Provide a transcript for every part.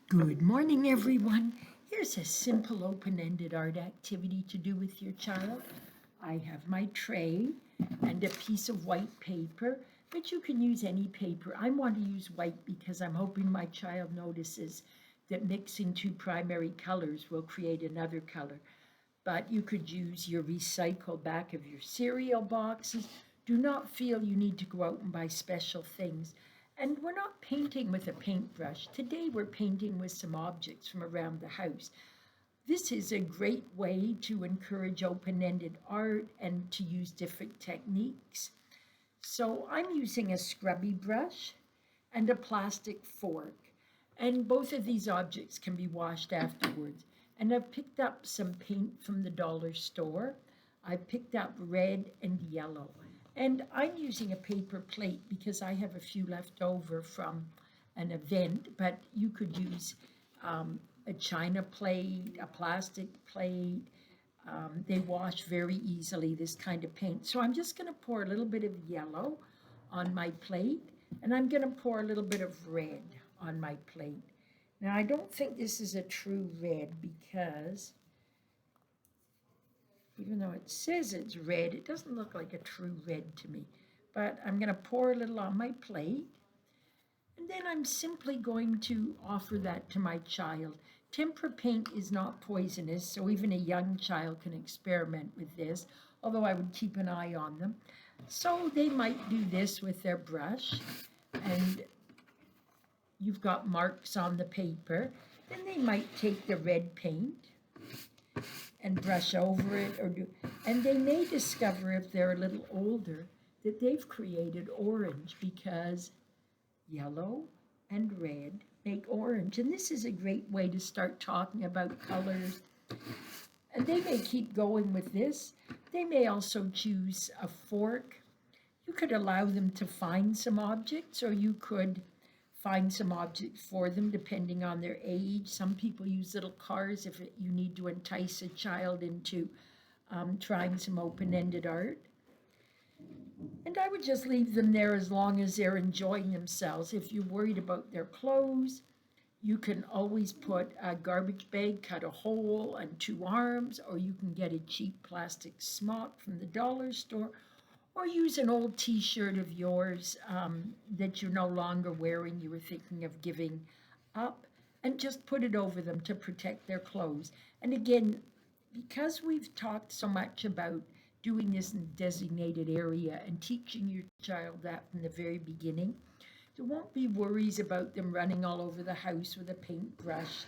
Good morning, everyone. Here's a simple open-ended art activity to do with your child. I have my tray and a piece of white paper, but you can use any paper. I want to use white because I'm hoping my child notices that mixing two primary colors will create another color. But you could use your recycle back of your cereal boxes. Do not feel you need to go out and buy special things. And we're not painting with a paintbrush. Today we're painting with some objects from around the house. This is a great way to encourage open-ended art and to use different techniques. So I'm using a scrubby brush and a plastic fork. And both of these objects can be washed afterwards. And I've picked up some paint from the dollar store. I picked up red and yellow. And I'm using a paper plate because I have a few left over from an event, but you could use a china plate, a plastic plate. They wash very easily, this kind of paint. So I'm just going to pour a little bit of yellow on my plate, and I'm going to pour a little bit of red on my plate. Now, I don't think this is a true red because even though it says it's red, it doesn't look like a true red to me. But I'm going to pour a little on my plate, and then I'm simply going to offer that to my child. Tempera paint is not poisonous, so even a young child can experiment with this, although I would keep an eye on them. So they might do this with their brush, and you've got marks on the paper. Then they might take the red paint and brush over it, and they may discover if they're a little older that they've created orange because yellow and red make orange. And this is a great way to start talking about colors. And they may keep going with this. They may also choose a fork. You could allow them to find some objects, or you could find some objects for them depending on their age. Some people use little cars if you need to entice a child into trying some open-ended art. And I would just leave them there as long as they're enjoying themselves. If you're worried about their clothes, you can always put a garbage bag, cut a hole and two arms, or you can get a cheap plastic smock from the dollar store, or use an old t-shirt of yours that you're no longer wearing, you were thinking of giving up, and just put it over them to protect their clothes. And again, because we've talked so much about doing this in a designated area and teaching your child that from the very beginning, there won't be worries about them running all over the house with a paintbrush.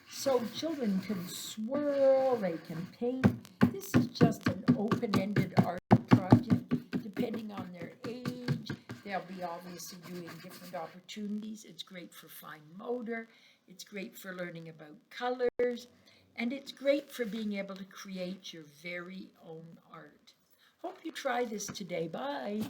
So children can swirl, they can paint. This is just an open-ended art project. Depending on their age, they'll be obviously doing different opportunities. It's great for fine motor. It's great for learning about colors. And it's great for being able to create your very own art. Hope you try this today. Bye.